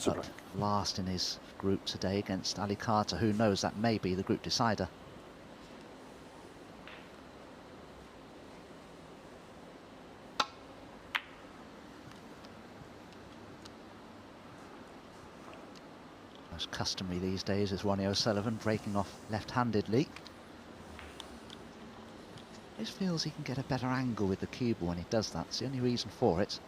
up last in his group today against Ali Carter. Who knows, that may be the group decider. Most customary these days is Ronnie O'Sullivan breaking off left-handedly. Just feels he can get a better angle with the cue ball when he does that. It's the only reason for it.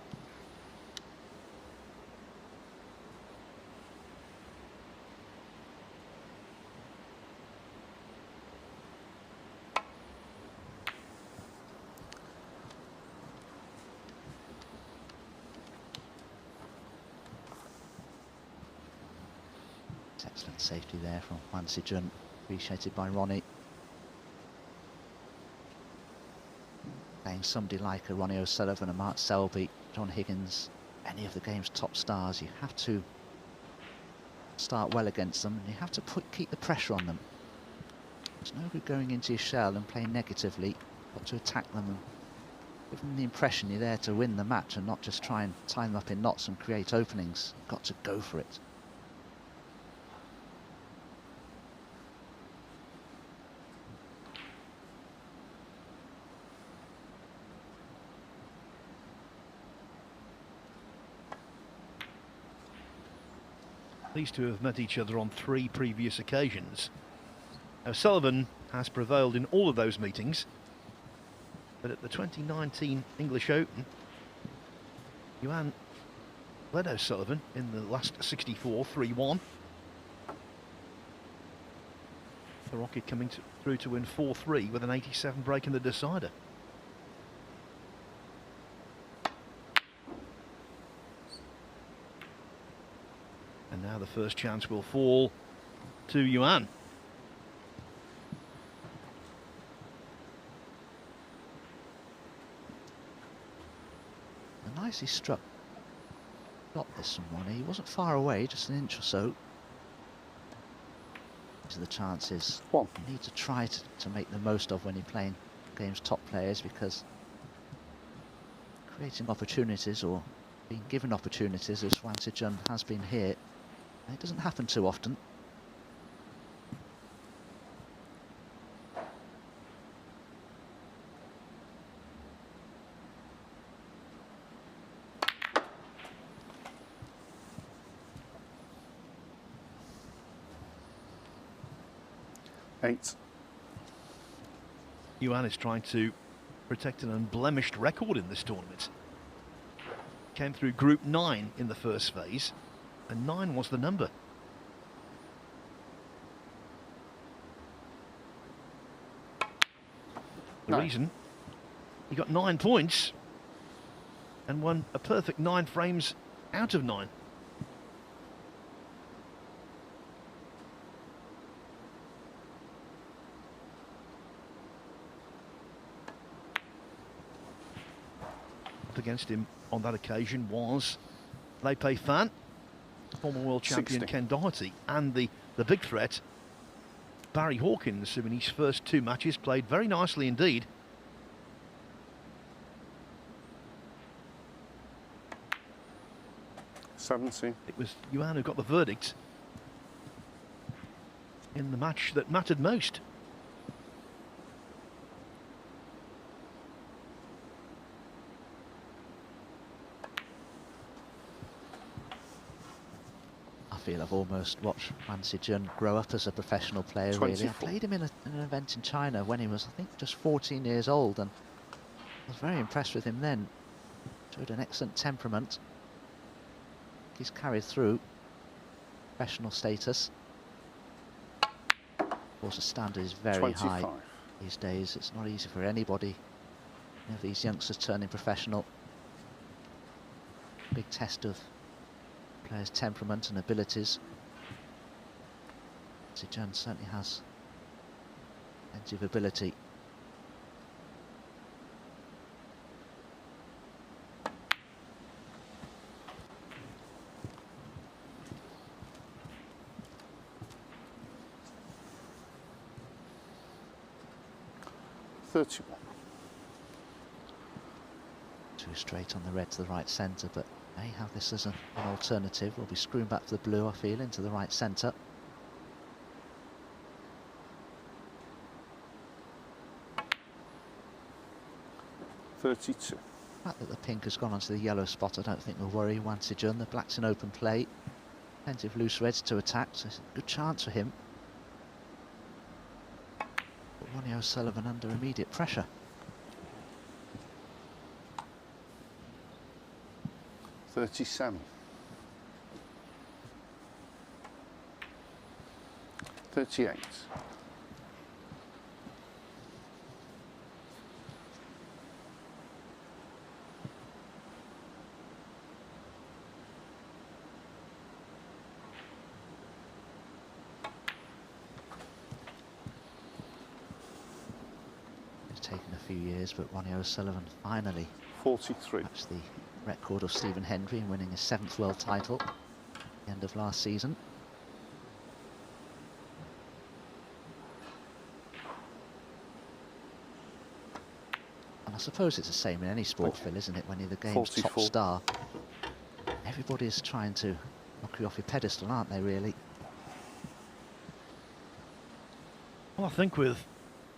Excellent safety there from Yuan Sijun, appreciated by Ronnie. Playing somebody like a Ronnie O'Sullivan, a Mark Selby, John Higgins, any of the game's top stars, you have to start well against them, and you have to keep the pressure on them. There's no good going into your shell and playing negatively. You've got to attack them and give them the impression you're there to win the match and not just try and tie them up in knots and create openings. You've got to go for it. These two have met each other on 3 previous occasions. O'Sullivan has prevailed in all of those meetings, but at the 2019 English Open, Yuan led O'Sullivan in the last 64, 3-1. The Rocket coming through to win 4-3 with an 87 break in the decider. And now the first chance will fall to Yuan. Nicely struck. Got this from Ronnie. He wasn't far away, just an inch or so. These are the chances you need to try to make the most of when you're playing game's top players, because creating opportunities or being given opportunities, as Yuan Sijun has been here, it doesn't happen too often. Yuan is trying to protect an unblemished record in this tournament. Came through Group 9 in the first phase, and 9 was the number. The reason he got 9 points and won a perfect 9 frames out of 9. Against him on that occasion was Lei Pei Fan, former world champion 60. Ken Doherty, and the big threat Barry Hawkins, who in his first 2 matches played very nicely indeed. It was Yuan who got the verdict in the match that mattered most. I've almost watched Yuan Sijun grow up as a professional player, 24. Really. I played him in an event in China when he was, I think, just 14 years old, and I was very impressed with him then. Showed an excellent temperament. He's carried through professional status. Of course, the standard is very 25. High these days. It's not easy for anybody. You know, these youngsters turning professional. Big test of players' temperament and abilities. Sijun certainly has plenty of ability. $31. Too straight on the red to the right centre, but May have this as an alternative. We'll be screwing back to the blue, I feel, into the right centre. .32. The fact that the pink has gone onto the yellow spot, I don't think will worry Yuan Sijun. The black's in open play. Plenty of loose reds to attack, so it's a good chance for him. But Ronnie O'Sullivan under immediate pressure. 37. 38. It's taken a few years, but Ronnie O'Sullivan finally 43. matched the record of Stephen Hendry in winning his 7th world title at the end of last season. And I suppose it's the same in any sport, Phil, isn't it? When you're the game's 44. top star, everybody's trying to knock you off your pedestal, aren't they, really? Well, I think with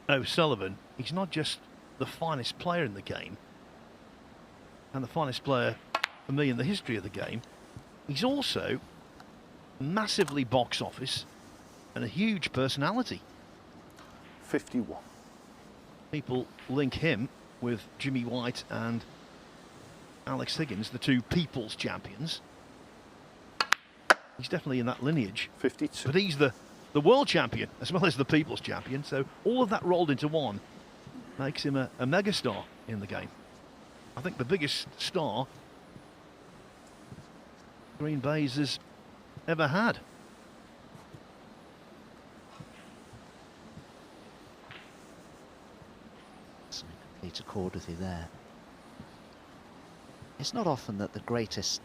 O'Sullivan, he's not just the finest player in the game, and the finest player for me in the history of the game, he's also massively box office and a huge personality. 51. People link him with Jimmy White and Alex Higgins, the two people's champions. He's definitely in that lineage. 52. But he's the world champion as well as the people's champion, so all of that rolled into one makes him a megastar in the game. I think the biggest star Green Bay's has ever had. Some complete accord with you there. It's not often that the greatest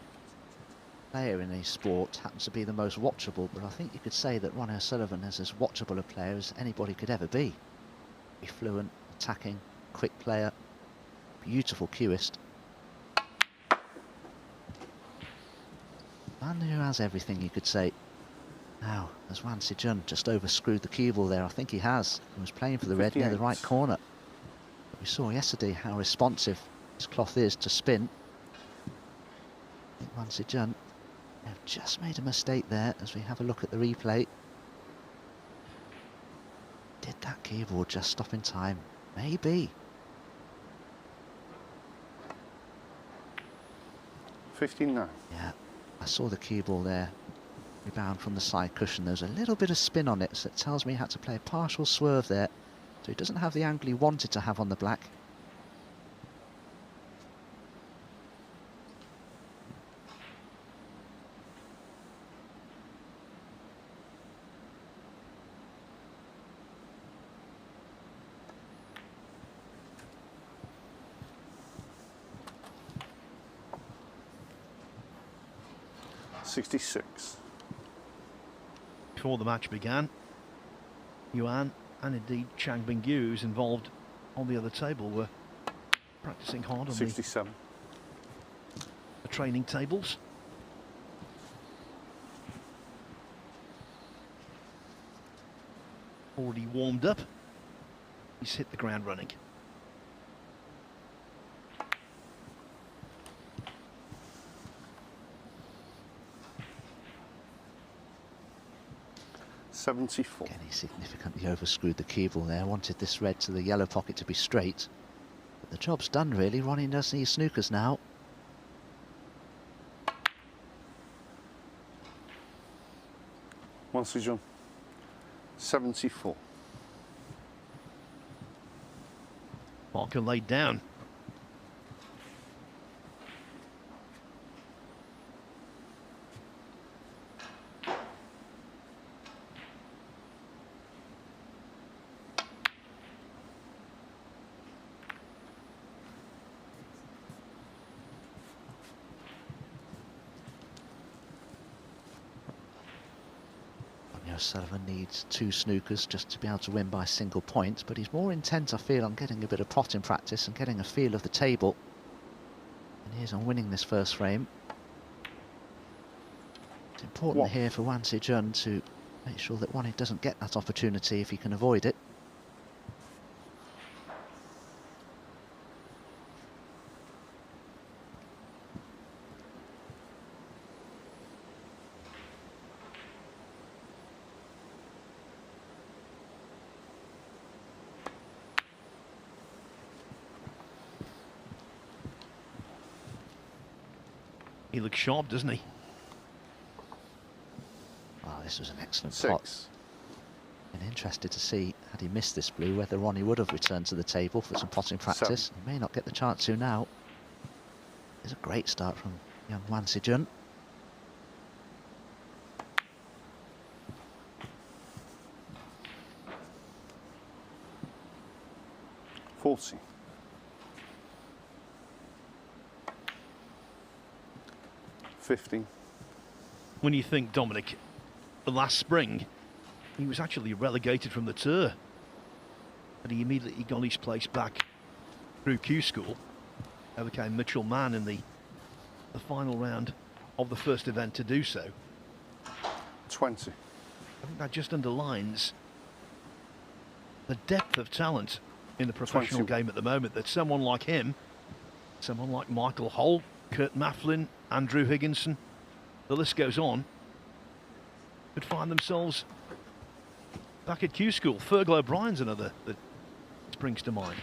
player in a sport happens to be the most watchable, but I think you could say that Ronnie O'Sullivan is as watchable a player as anybody could ever be. Be fluent, attacking, quick player, beautiful cueist. Man who has everything, you could say. Now, has Yuan Sijun just overscrewed the cue ball there? I think he has. He was playing for the red near the right corner. But we saw yesterday how responsive his cloth is to spin. I think Yuan Sijun have just made a mistake there as we have a look at the replay. Did that keyboard just stop in time? Maybe. 59. Yeah, I saw the cue ball there. Rebound from the side cushion. There's a little bit of spin on it, so it tells me he had to play a partial swerve there. So he doesn't have the angle he wanted to have on the black. .66. Before the match began, Yuan and indeed Chang Bingyu, who's involved on the other table, were practicing hard on 67. the training tables. Already warmed up. He's hit the ground running. .74. Again, he significantly overscrewed the cue ball there. Wanted this red to the yellow pocket to be straight. But the job's done, really. Ronnie does need snookers now. Yuan Sijun. 74. Marker laid down. O'Sullivan needs 2 snookers just to be able to win by a single point, but he's more intent, I feel, on getting a bit of potting practice and getting a feel of the table. And he is on winning this first frame. important here for Yuan Sijun to make sure that Ronnie doesn't get that opportunity if he can avoid it. He looks sharp, doesn't he? Oh, this was an excellent pot. And interested to see, had he missed this blue, whether Ronnie would have returned to the table for some potting practice. He may not get the chance to now. It's a great start from young Yuan Sijun. $40. 50. When you think, Dominic, last spring, he was actually relegated from the tour. And he immediately got his place back through Q School. Overcame Mitchell Mann in the final round of the first event to do so. 20. I think that just underlines the depth of talent in the professional 20. game at the moment, that someone like him, someone like Michael Holt, Kurt Mafflin, Andrew Higginson, the list goes on, could find themselves back at Q School. Fergal O'Brien's another that springs to mind.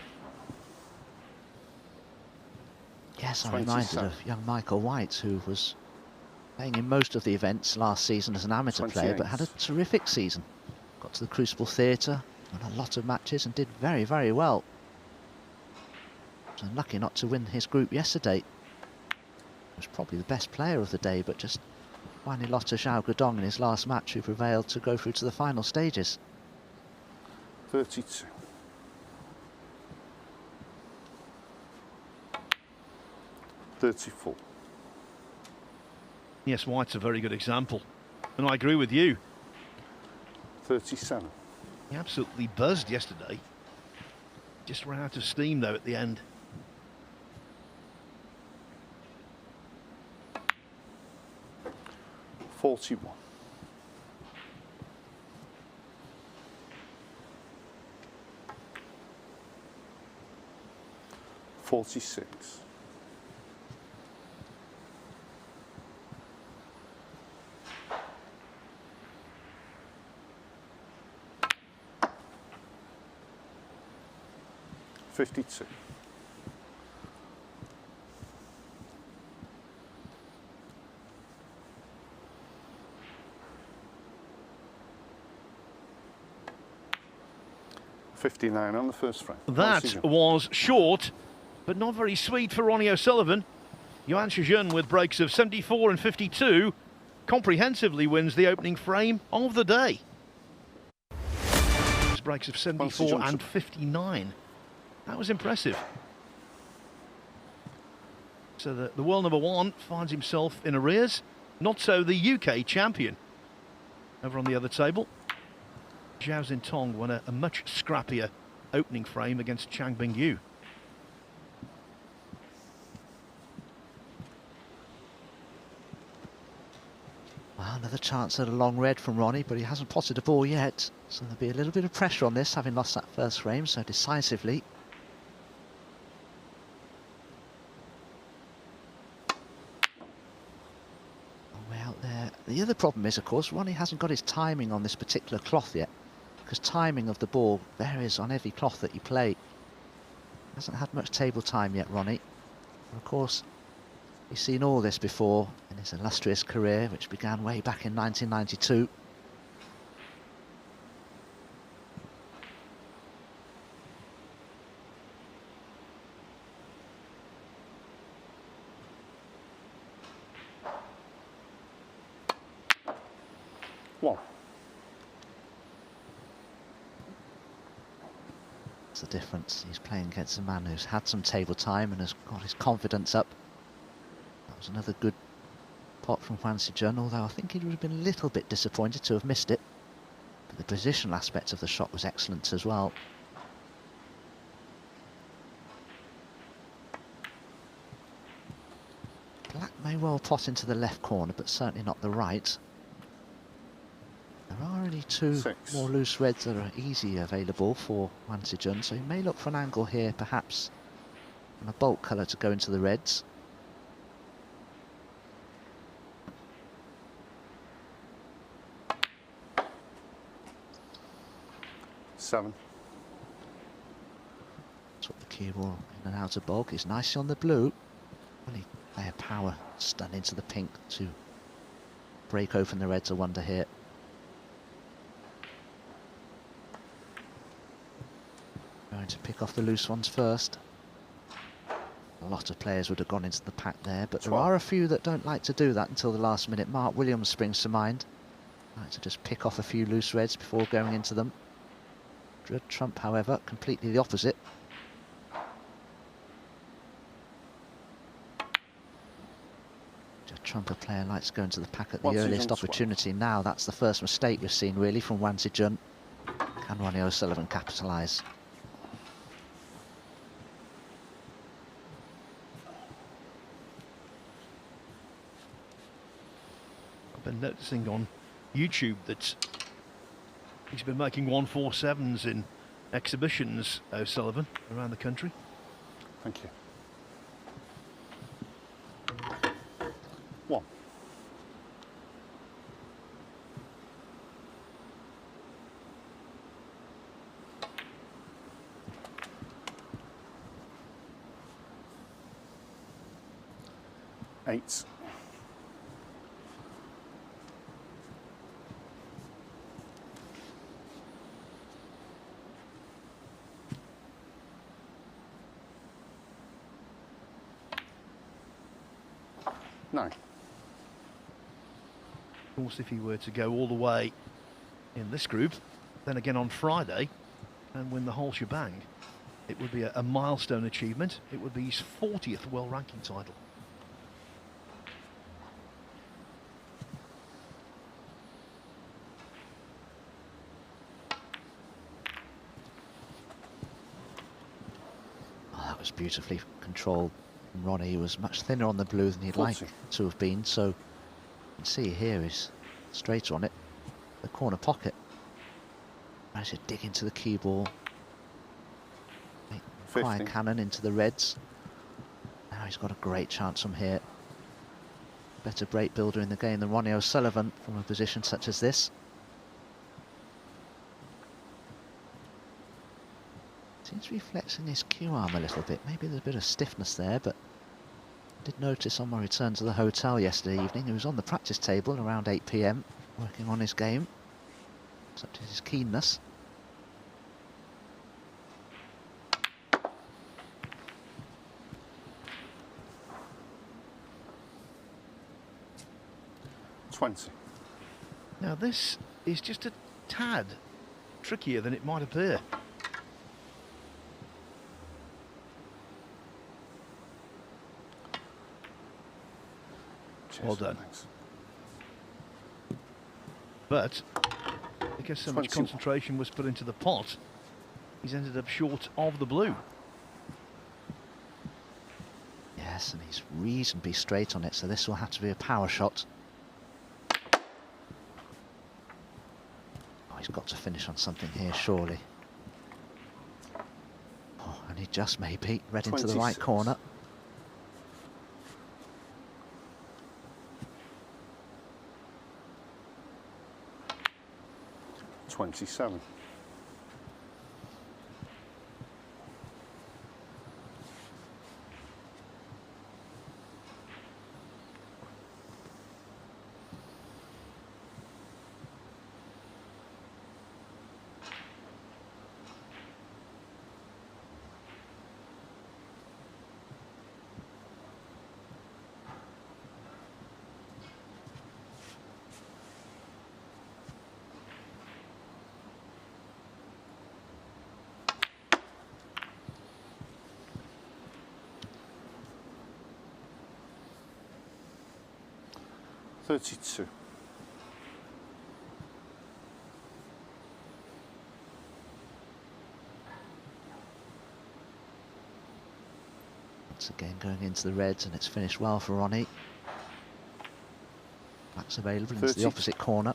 Yes, I'm reminded of young Michael White, who was playing in most of the events last season as an amateur player, but had a terrific season. Got to the Crucible Theatre, won a lot of matches and did very, very well. Was unlucky not to win his group yesterday. Was probably the best player of the day, but just finally lost to Zhao Guodong in his last match, who prevailed to go through to the final stages. 32. 34. Yes, White's a very good example, and I agree with you. 37. He absolutely buzzed yesterday. Just ran out of steam though at the end. 41. 46. 52. 59 on the first frame. That was short, but not very sweet for Ronnie O'Sullivan. Yuan Sijun, with breaks of 74 and 52, comprehensively wins the opening frame of the day. Breaks of 74 and 59. That was impressive. So the world number one finds himself in arrears. Not so the UK champion. Over on the other table, Zhao Xintong won a much scrappier opening frame against Chang Bingyu. Well, another chance at a long red from Ronnie, but he hasn't potted a ball yet. So there'll be a little bit of pressure on this, having lost that first frame so decisively. Way out there. The other problem is, of course, Ronnie hasn't got his timing on this particular cloth yet, because timing of the ball varies on every cloth that you play. Hasn't had much table time yet, Ronnie. And of course, he's seen all this before in his illustrious career, which began way back in 1992. One. That's the difference. He's playing against a man who's had some table time and has got his confidence up. That was another good pot from Yuan Sijun, although I think he would have been a little bit disappointed to have missed it. But the positional aspect of the shot was excellent as well. Black may well pot into the left corner, but certainly not the right. There are only 2 6. more loose reds that are easy available for Yuan Sijun, so he may look for an angle here, perhaps on a bulk colour to go into the reds. Seven. Sort the cue ball in and out of bulk. It's nicely on the blue. Only player power stun into the pink to break open the reds, I wonder here. Going to pick off the loose ones first. A lot of players would have gone into the pack there, but there are a few that don't like to do that until the last minute. Mark Williams springs to mind. Like to just pick off a few loose reds before going into them. Dread Trump, however, completely the opposite. Dread Trump, a player, likes to go into the pack at the earliest opportunity. Now that's the first mistake we've seen really from Yuan Sijun. Can Ronnie O'Sullivan capitalise? I've been noticing on YouTube that he's been making 147s in exhibitions, O'Sullivan, around the country. Thank you. 1. Eight. 9. Of course, if he were to go all the way in this group, then again on Friday, and win the whole shebang, it would be a milestone achievement. It would be his 40th world ranking title. Oh, that was beautifully controlled. Ronnie was much thinner on the blue than he'd 40. like to have been, so you can see here is straight on it, the corner pocket. Managed to dig into the cue ball. Fire cannon into the reds. Now he's got a great chance from here. Better break builder in the game than Ronnie O'Sullivan from a position such as this. Seems to be flexing his cue arm a little bit. Maybe there's a bit of stiffness there, but I did notice on my return to the hotel yesterday evening, he was on the practice table around 8 PM, working on his game, such as his keenness. Now this is just a tad trickier than it might appear. Cheers, well done. Thanks. But because so much concentration was put into the pot, he's ended up short of the blue. Yes, and he's reasonably straight on it, so this will have to be a power shot. Oh, he's got to finish on something here, surely. Oh, and he just maybe read into the right corner. 27. $32. Once again going into the reds, and it's finished well for Ronnie. Black's available into the opposite corner.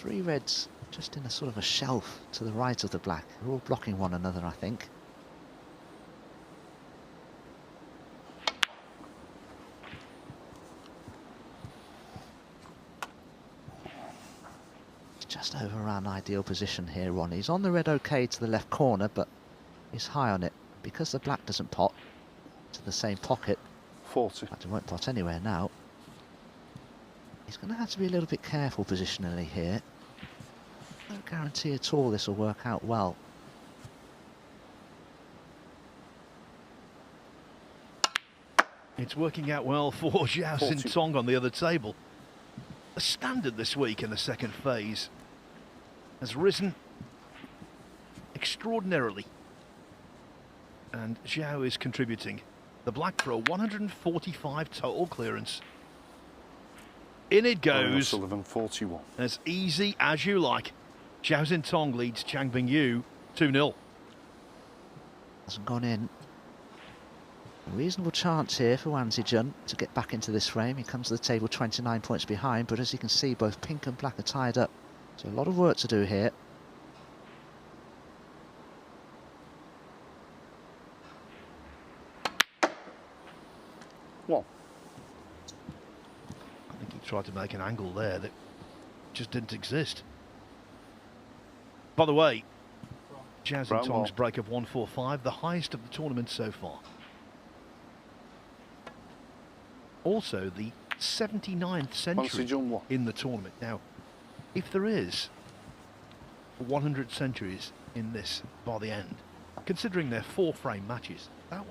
three reds just in a sort of a shelf to the right of the black. They're all blocking one another, I think. Just over around ideal position here, Ronnie. He's on the red okay to the left corner, but he's high on it. Because the black doesn't pot to the same pocket, 40. in fact, it won't pot anywhere now. He's going to have to be a little bit careful positionally here. No guarantee at all this will work out well. It's working out well for Zhao Xintong on the other table. The standard this week in the second phase has risen extraordinarily. And Zhao is contributing. The black for a 145 total clearance. In it goes. Ronnie O'Sullivan, 41. As easy as you like. Zhao Xintong leads Chang Bingyu 2-0. Hasn't gone in. A reasonable chance here for Yuan Sijun to get back into this frame. He comes to the table 29 points behind, but as you can see, both pink and black are tied up. So a lot of work to do here. One. I think he tried to make an angle there that just didn't exist. By the way, Zhao Xintong's break of 145, the highest of the tournament so far. Also the 79th century in the tournament. Now, if there is 100 centuries in this by the end, considering they're 4-frame matches, that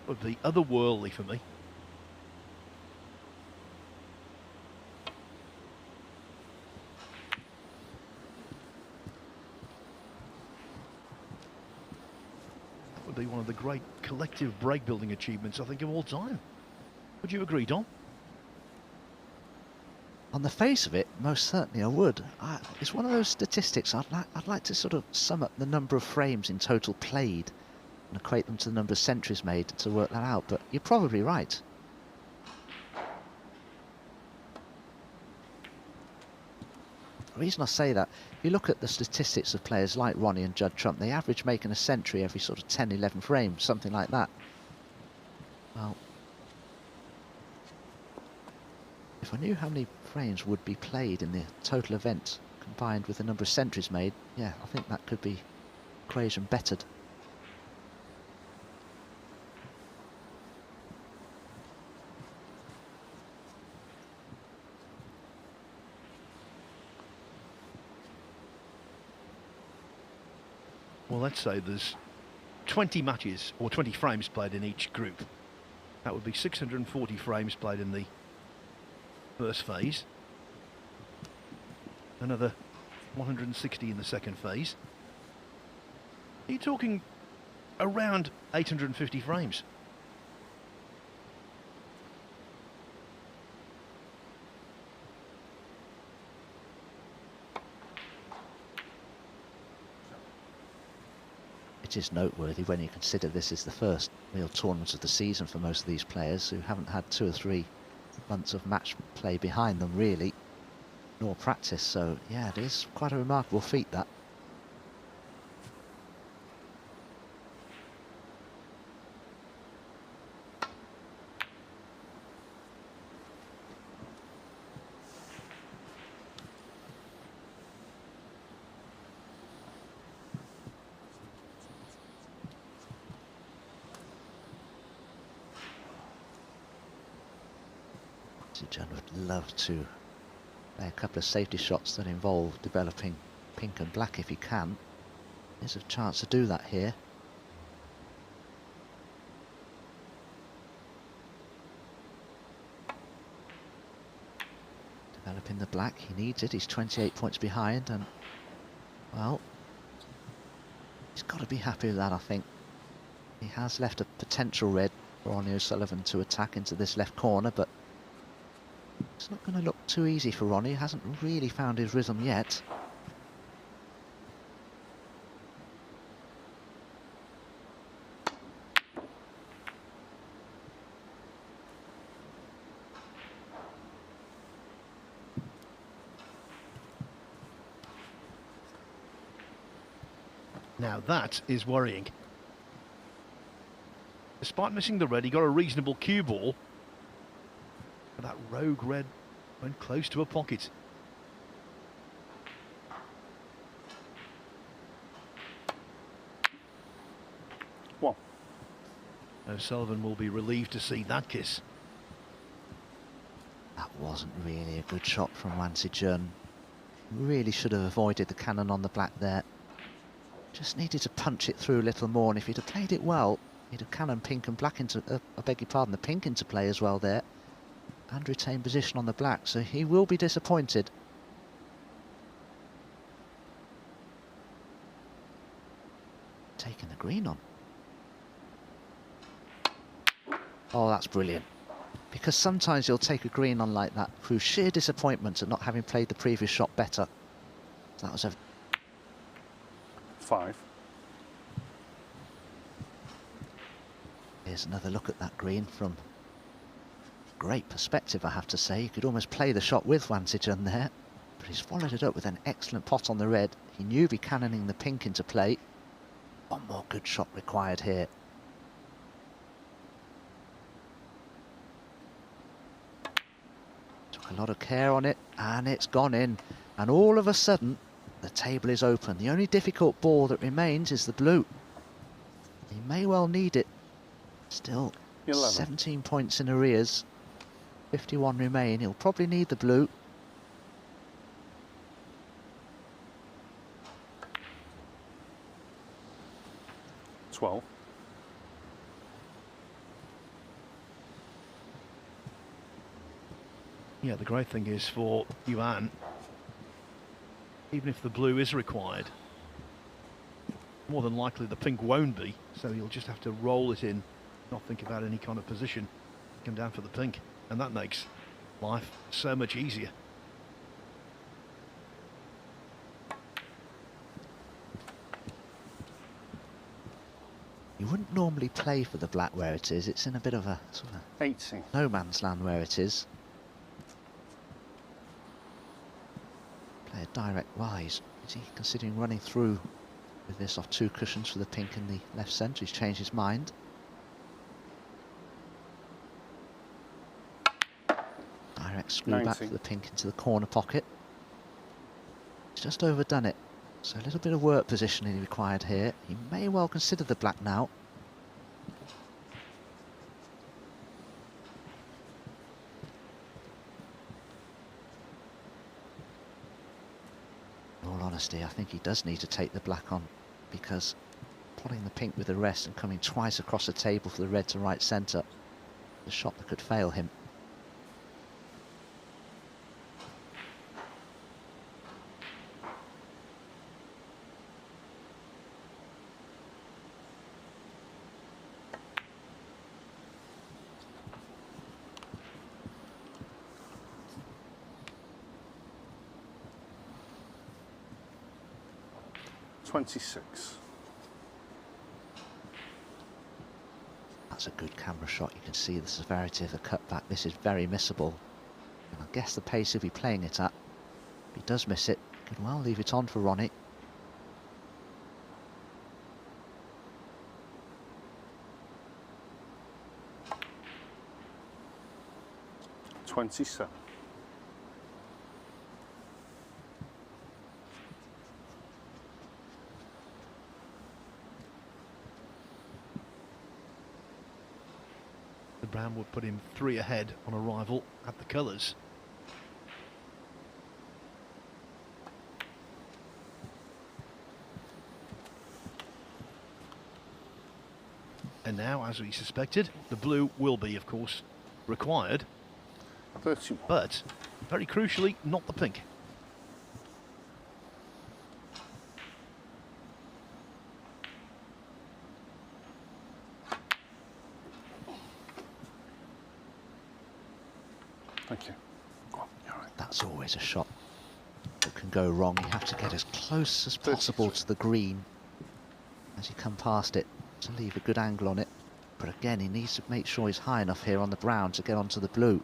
would be otherworldly for me. That would be one of the great collective break building achievements, I think, of all time. Would you agree, Don? On the face of it, most certainly I would. It's one of those statistics I'd like to sort of sum up the number of frames in total played and equate them to the number of centuries made to work that out, but you're probably right. The reason I say that, if you look at the statistics of players like Ronnie and Judd Trump, they average making a century every sort of 10, 11 frames, something like that. Well, if I knew how many frames would be played in the total event combined with the number of centuries made, yeah, I think that could be equation bettered. Well, let's say there's 20 matches or 20 frames played in each group. That would be 640 frames played in the first phase. Another 160 in the second phase. Are you talking around 850 frames? It is noteworthy when you consider this is the first real tournament of the season for most of these players who haven't had 2 or 3 months of match play behind them really, nor practice. So yeah, it is quite a remarkable feat, that. Sijun would love to play a couple of safety shots that involve developing pink and black if he can. There's a chance to do that here. Developing the black, he needs it. He's 28 points behind, and well, he's got to be happy with that, I think. He has left a potential red for Ronnie O'Sullivan to attack into this left corner, but it's not going to look too easy for Ronnie. He hasn't really found his rhythm yet. Now that is worrying. Despite missing the red, he got a reasonable cue ball. But that rogue red went close to a pocket. One. O'Sullivan will be relieved to see that kiss. That wasn't really a good shot from Yuan Sijun. Really should have avoided the cannon on the black there. Just needed to punch it through a little more, and if he'd have played it well, he'd have cannon pink and black into, I beg your pardon, the pink into play as well there, and retain position on the black, so he will be disappointed. Taking the green on. Oh, that's brilliant. Because sometimes you'll take a green on like that through sheer disappointment at not having played the previous shot better. So that was a 5. Here's another look at that green from great perspective, I have to say. You could almost play the shot with Yuan Sijun there, but he's followed it up with an excellent pot on the red. He knew he'd be cannoning the pink into play. One more good shot required here. Took a lot of care on it, and it's gone in. And all of a sudden, the table is open. The only difficult ball that remains is the blue. He may well need it. Still 11. 17 points in arrears. 51 remain. He'll probably need the blue. $12. Yeah, the great thing is for Yuan, even if the blue is required, more than likely the pink won't be, so you'll just have to roll it in, not think about any kind of position, come down for the pink, and that makes life so much easier. You wouldn't normally play for the black where it is. It's in a bit of a sort of 80. no man's land where it is. Play a direct wise. Is he considering running through with this off 2 cushions for the pink in the left centre? He's changed his mind. Direct screw back for the pink into the corner pocket. He's just overdone it. So a little bit of work positioning required here. He may well consider the black now. In all honesty, I think he does need to take the black on, because potting the pink with the rest and coming twice across the table for the red to right centre, the shot that could fail him. $26. That's a good camera shot. You can see the severity of the cutback. This is very missable. And I guess the pace he'll be playing it at, if he does miss it, he could well leave it on for Ronnie. $27. The brown would put him 3 ahead on arrival at the colours. And now, as we suspected, the blue will be, of course, required. 31. But, very crucially, not the pink. Thank you. Go on, you're right. That's always a shot that can go wrong. You have to get as close as possible to the green as you come past it to leave a good angle on it. But again, he needs to make sure he's high enough here on the brown to get onto the blue.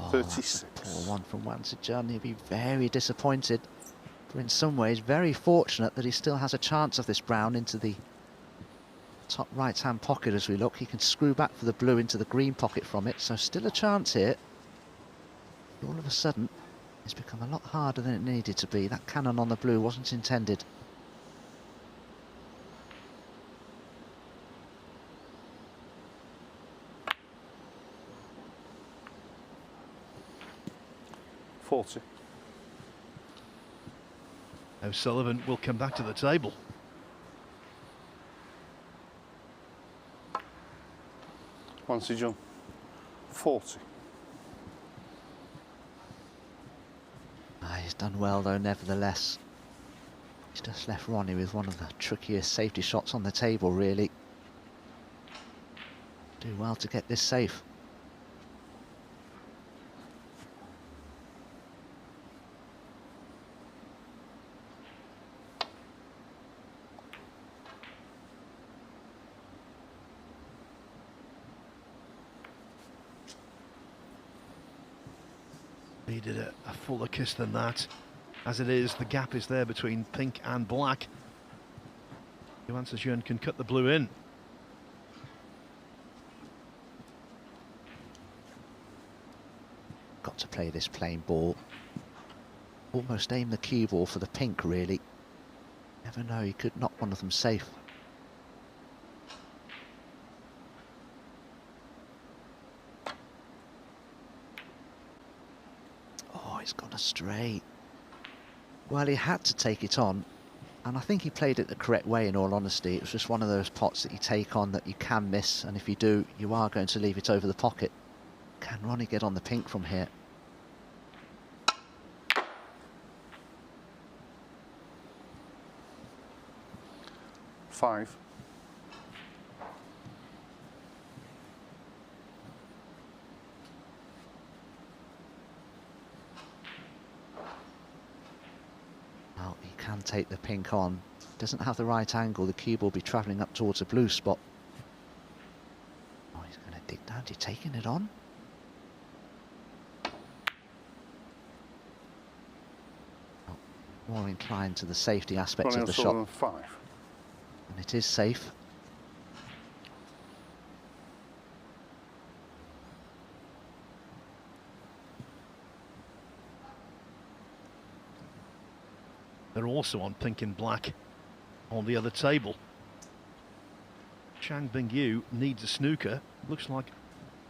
Oh, 36. that's a poor one from Yuan Sijun. He'll be very disappointed. But in some ways, very fortunate that he still has a chance of this brown into the top right-hand pocket as we look. He can screw back for the blue into the green pocket from it, so still a chance here. All of a sudden, it's become a lot harder than it needed to be. That cannon on the blue wasn't intended. O'Sullivan will come back to the table. Yuan Sijun, 40. He's done well though, nevertheless. He's just left Ronnie with one of the trickiest safety shots on the table, really. Do well to get this safe. Needed a fuller kiss than that. As it is, the gap is there between pink and black. Yuan Sijun can cut the blue in. Got to play this plain ball. Almost aim the cue ball for the pink, really. Never know, he could knock one of them safe. Oh, he's gone astray. Well, he had to take it on, and I think he played it the correct way, in all honesty. It was just one of those pots that you take on that you can miss, and if you do, you are going to leave it over the pocket. Can Ronnie get on the pink from here? Five. Well, he can take the pink on. Doesn't have the right angle. The cube will be travelling up towards the blue spot. Oh, he's going to dig down. Is he taking it on? Oh, more inclined to the safety aspect Ronnie of the O'Sullivan, shot. 5. And it is safe. They're also on pink and black on the other table. Chang Bingyu needs a snooker. Looks like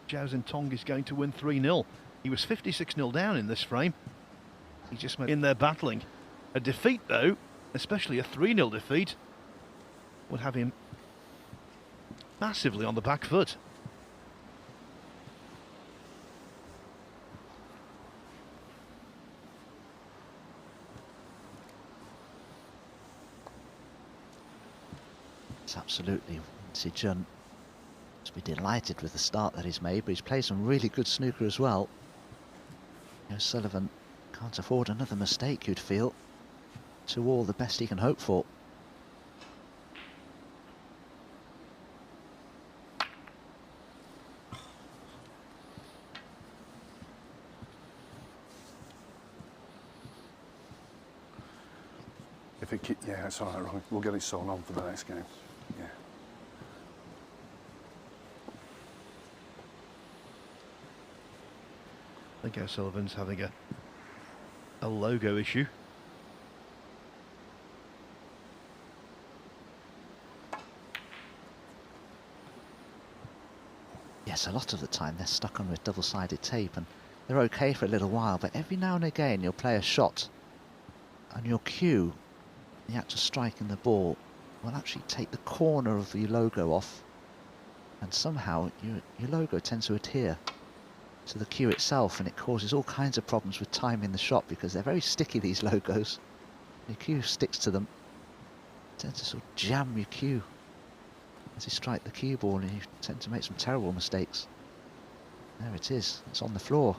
Zhao Zintong is going to win 3-0. He was 56-0 down in this frame. He just went in there battling. A defeat, though, especially a 3-0 defeat, would have him massively on the back foot. It's absolutely Sijun must be delighted with the start that he's made, but he's played some really good snooker as well. O'Sullivan can't afford another mistake, you'd feel. 2-all, the best he can hope for. If it yeah, it's all right, Ronnie. We'll get it sewn on for the next game. Yeah. I think O'Sullivan's having a logo issue. Yes, a lot of the time they're stuck on with double-sided tape, and they're okay for a little while, but every now and again you'll play a shot and your cue, the actual striking the ball, will actually take the corner of your logo off, and somehow your logo tends to adhere to the cue itself, and it causes all kinds of problems with timing the shot because they're very sticky, these logos. Your cue sticks to them, it tends to sort of jam your cue as you strike the cue ball, and you tend to make some terrible mistakes. There it is, it's on the floor.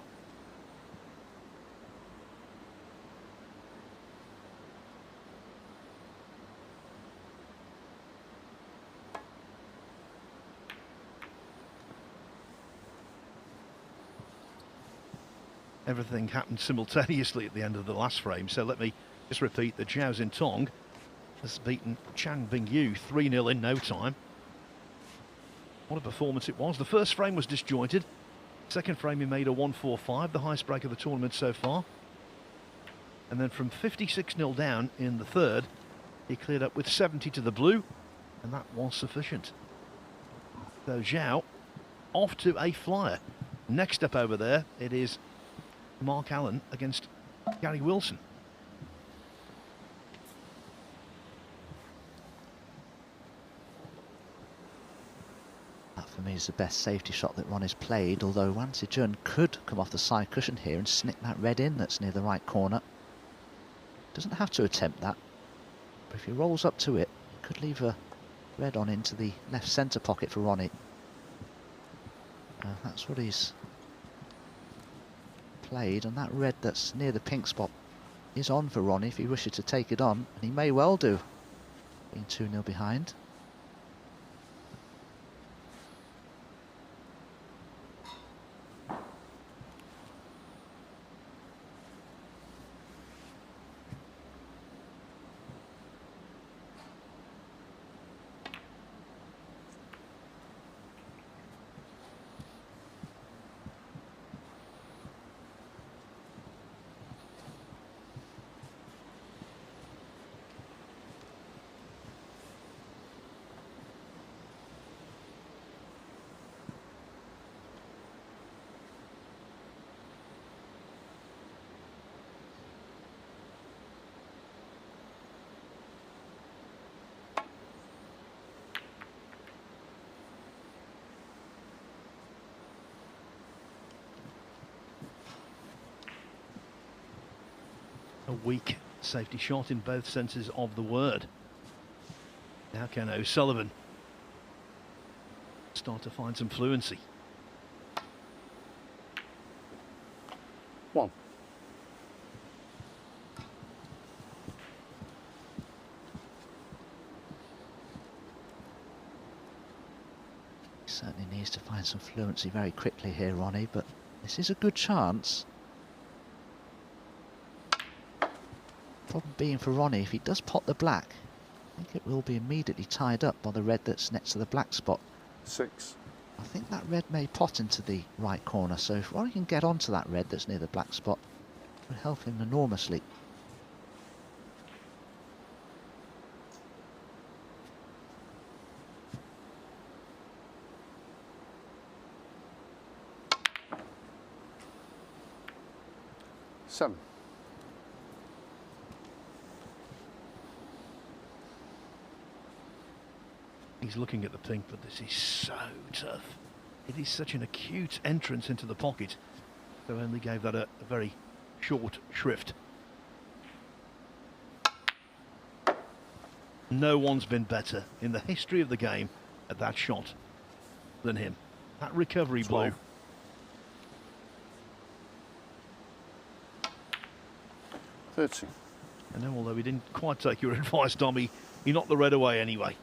everything happened simultaneously at the end of the last frame. So let me just repeat that Zhao Xintong has beaten Chang Bingyu 3-0 in no time. What a performance it was. The first frame was disjointed. Second frame he made a 1-4-5, the highest break of the tournament so far. And then from 56-0 down in the third, he cleared up with 70 to the blue, and that was sufficient. So Zhao off to a flyer. Next up over there, it is Mark Allen against Gary Wilson. That for me is the best safety shot that Ronnie's played, although Yuan Sijun could come off the side cushion here and snick that red in that's near the right corner. Doesn't have to attempt that, but if he rolls up to it, could leave a red on into the left centre pocket for Ronnie. That's what he's played, and that red that's near the pink spot is on for Ronnie if he wishes to take it on, and he may well do, being 2-0 behind. A weak safety shot in both senses of the word. Now can O'Sullivan start to find some fluency? One. He certainly needs to find some fluency very quickly here, Ronnie, but this is a good chance. Problem being for Ronnie, if he does pot the black, I think it will be immediately tied up by the red that's next to the black spot. 6. I think that red may pot into the right corner, so if Ronnie can get onto that red that's near the black spot, it would help him enormously. Seven. He's looking at the pink, but this is so tough. It is such an acute entrance into the pocket, so only gave that a very short shrift. No one's been better in the history of the game at that shot than him. That recovery blow. 30. I know, although he didn't quite take your advice, Dommy, he knocked the red away anyway.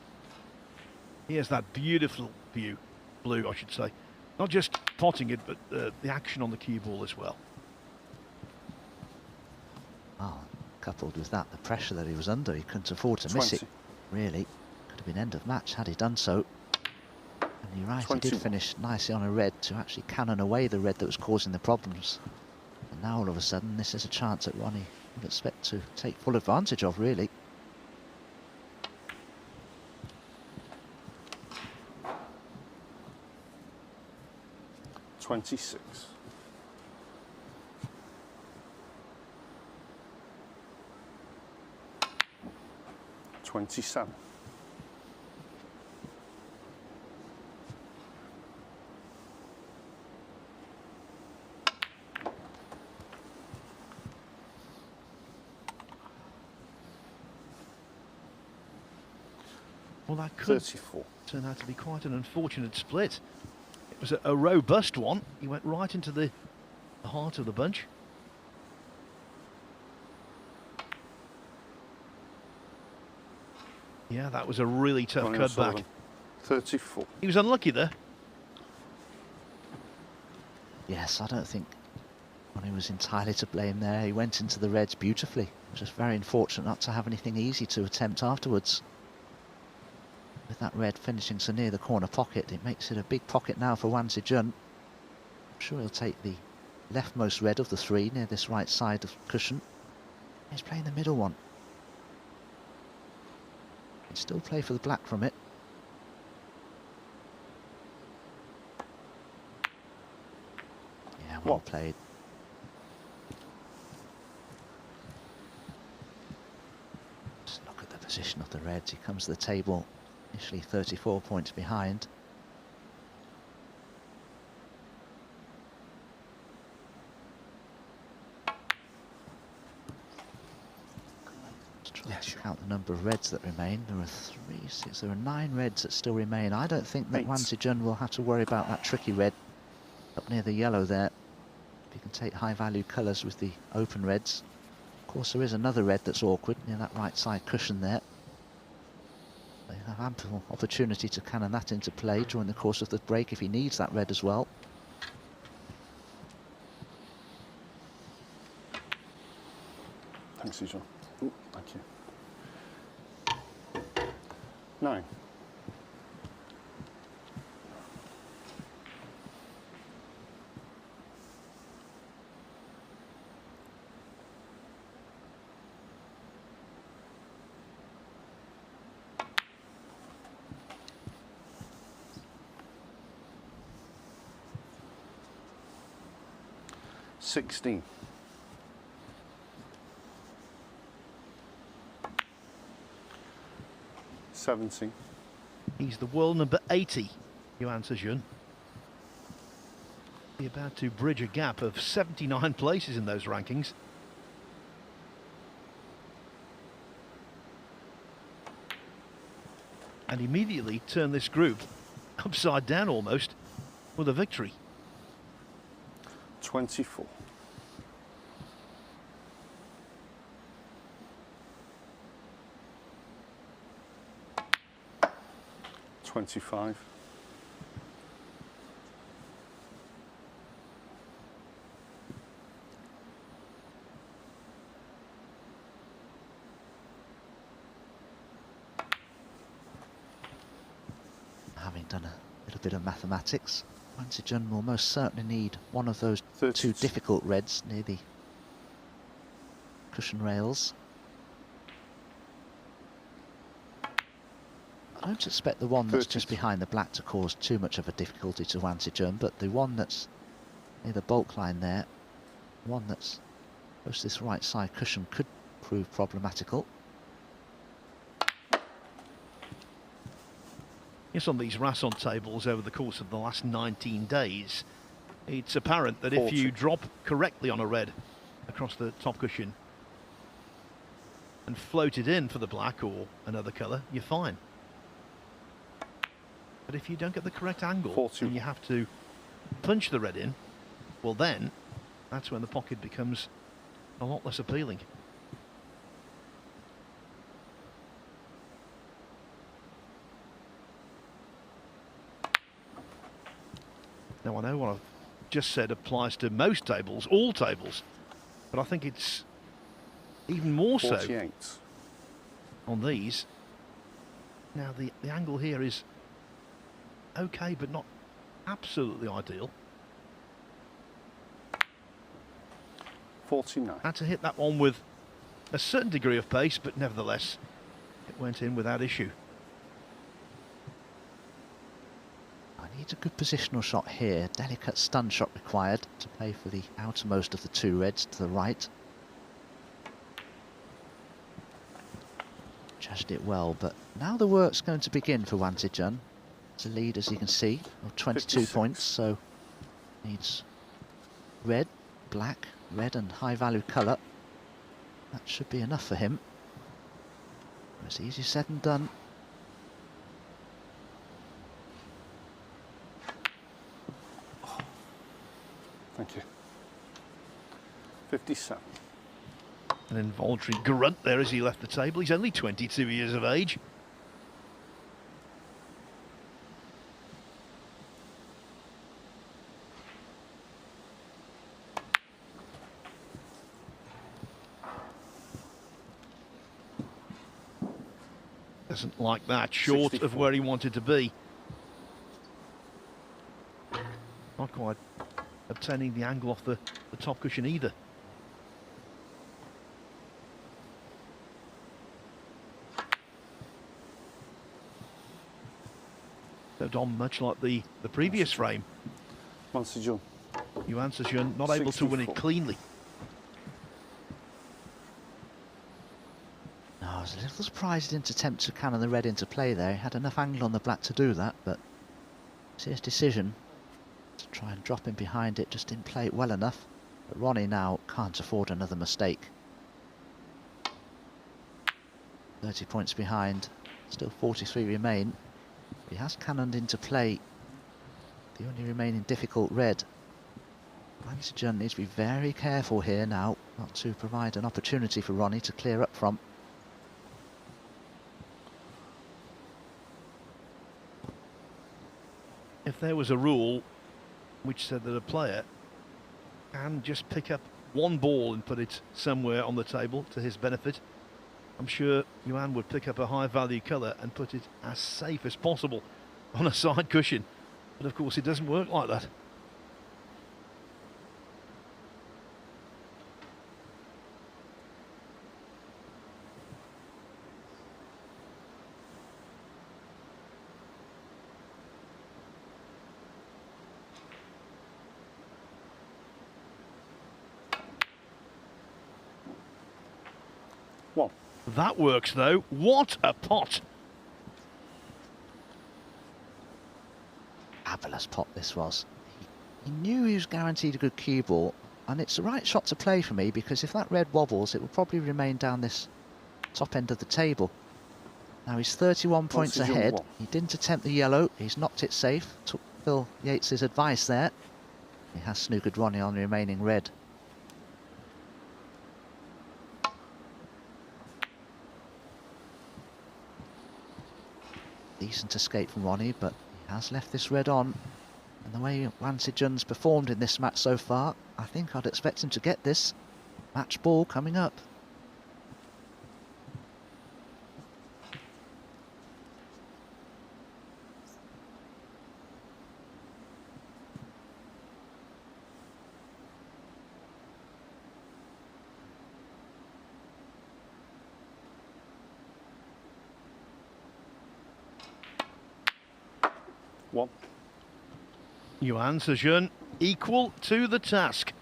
Here's that beautiful view, blue I should say. Not just potting it, but the action on the cue ball as well. Oh, coupled with that, the pressure that he was under, he couldn't afford to miss it. Really, could have been end of match had he done so. And you're right, he did finish nicely on a red to actually cannon away the red that was causing the problems. And now all of a sudden, this is a chance that Ronnie would expect to take full advantage of, really. $26. 27. Well, that could 34. turn out to be quite an unfortunate split. It was a robust one. He went right into the heart of the bunch. Yeah, that was a really tough Ronnie cut back. O'Sullivan. 34. He was unlucky there. Yes, I don't think Ronnie was entirely to blame there. He went into the reds beautifully. Just very unfortunate not to have anything easy to attempt afterwards. With that red finishing so near the corner pocket, it makes it a big pocket now for Yuan Sijun. I'm sure he'll take the leftmost red of the three near this right side of cushion. He's playing the middle one. Can still play for the black from it. Yeah, well played. Just look at the position of the reds. He comes to the table initially 34 points behind. Let's count the number of reds that remain. There are 3, 6, there are 9 reds that still remain. I don't think that Yuan Sijun will have to worry about that tricky red up near the yellow there. If you can take high value colours with the open reds. Of course, there is another red that's awkward near that right side cushion there. They have ample opportunity to cannon that into play during the course of the break if he needs that red as well. Thanks, Sijun. Thank you. 9. $16. 17. He's the world number 80, Yuan Sijun. He's about to bridge a gap of 79 places in those rankings. And immediately turn this group upside down almost with a victory. 24. 25. 'Having done a little bit of mathematics, Yuan Sijun will most certainly need one of those 2 difficult reds near the cushion rails. I don't expect the one that's just behind the black to cause too much of a difficulty to Yuan Sijun, but the one that's near the bulk line there, one that's close to this right side cushion, could prove problematical. Yes, on these Rasson tables over the course of the last 19 days, it's apparent that 40. if you drop correctly on a red across the top cushion and float it in for the black or another colour, you're fine. But if you don't get the correct angle 40. and you have to punch the red in, well then, that's when the pocket becomes a lot less appealing. Now I know what I've just said applies to most tables, all tables, but I think it's even more 48. so on these. Now the angle here is okay, but not absolutely ideal. 49. Had to hit that one with a certain degree of pace, but nevertheless, it went in without issue. I need a good positional shot here. Delicate stun shot required to play for the outermost of the 2 reds to the right. Judged it well, but now the work's going to begin for Yuan Sijun. It's a lead, as you can see, of 22 56. points, so needs red, black, red and high value colour. That should be enough for him. It's easier said than done. Thank you. 57. An involuntary grunt there as he left the table. He's only 22 years of age. Doesn't like that, short 64. of where he wanted to be. Not quite obtaining the angle off the top cushion either. So Dom, much like the previous frame, Yuan Sijun. Yuan Sijun not able to win it 64. cleanly. No, I was a little surprised he didn't attempt to cannon the red into play there. He had enough angle on the black to do that, but it's his decision to try and drop him behind it. Just didn't play it well enough. But Ronnie now can't afford another mistake. 30 points behind, still 43 remain. He has cannoned into play the only remaining difficult red. Yuan Sijun needs to be very careful here now, not to provide an opportunity for Ronnie to clear up from. If there was a rule which said that a player can just pick up one ball and put it somewhere on the table to his benefit, I'm sure Yuan would pick up a high value colour and put it as safe as possible on a side cushion. But of course it doesn't work like that. One. That works though. What a pot! Fabulous pot this was. He knew he was guaranteed a good cue ball, and it's the right shot to play for me, because if that red wobbles, it will probably remain down this top end of the table. Now he's 31 points ahead. He didn't attempt the yellow. He's knocked it safe. Took Phil Yates's advice there. He has snookered Ronnie on the remaining red. Decent escape from Ronnie, but he has left this red on. And the way Yuan Sijun's performed in this match so far, I think I'd expect him to get this match ball coming up. One. Yuan Sijun equal to the task.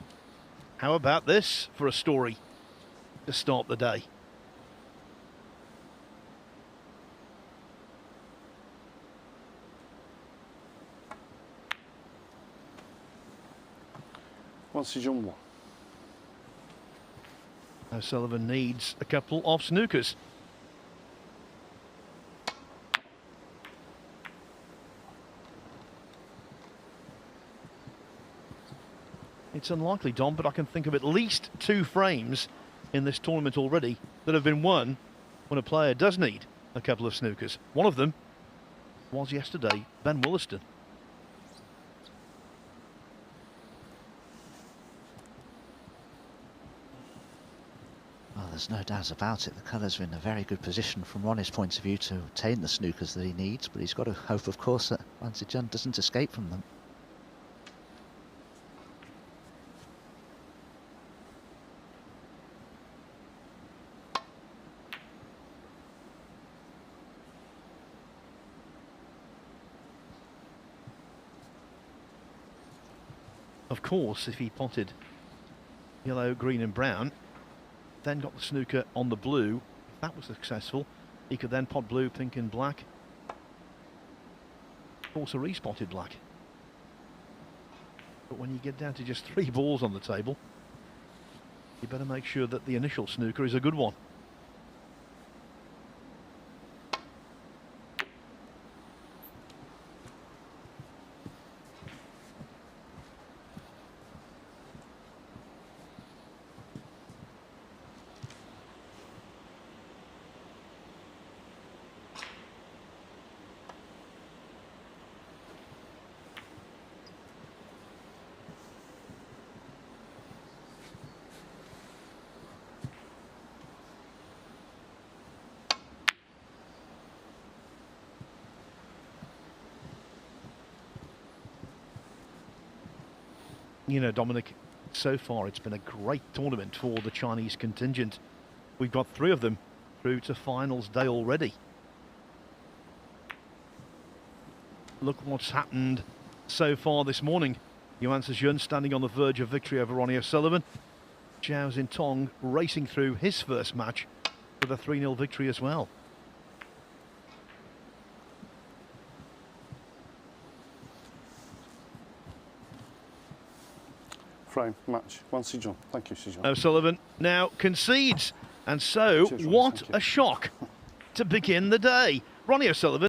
How about this for a story to start the day? Yuan Sijun 1. O'Sullivan needs a couple of snookers. It's unlikely, Dom, but I can think of at least 2 frames in this tournament already that have been won when a player does need a couple of snookers. One of them was yesterday, Ben Williston. Well, there's no doubt about it. The colours are in a very good position from Ronnie's point of view to obtain the snookers that he needs, but he's got to hope, of course, that Yuan Sijun doesn't escape from them. Of course, if he potted yellow, green and brown, then got the snooker on the blue, if that was successful, he could then pot blue, pink and black. Of course, a respotted black. But when you get down to just 3 balls on the table, you better make sure that the initial snooker is a good one. You know, Dominic, so far it's been a great tournament for the Chinese contingent. We've got 3 of them through to finals day already. Look what's happened so far this morning. Yuan Sijun standing on the verge of victory over Ronnie O'Sullivan. Zhao Xintong racing through his first match with a 3-0 victory as well. Frame, match, Yuan Sijun. Thank you, Sijun. O'Sullivan now concedes. And so, Cheers, what thank you. a shock to begin the day. Ronnie O'Sullivan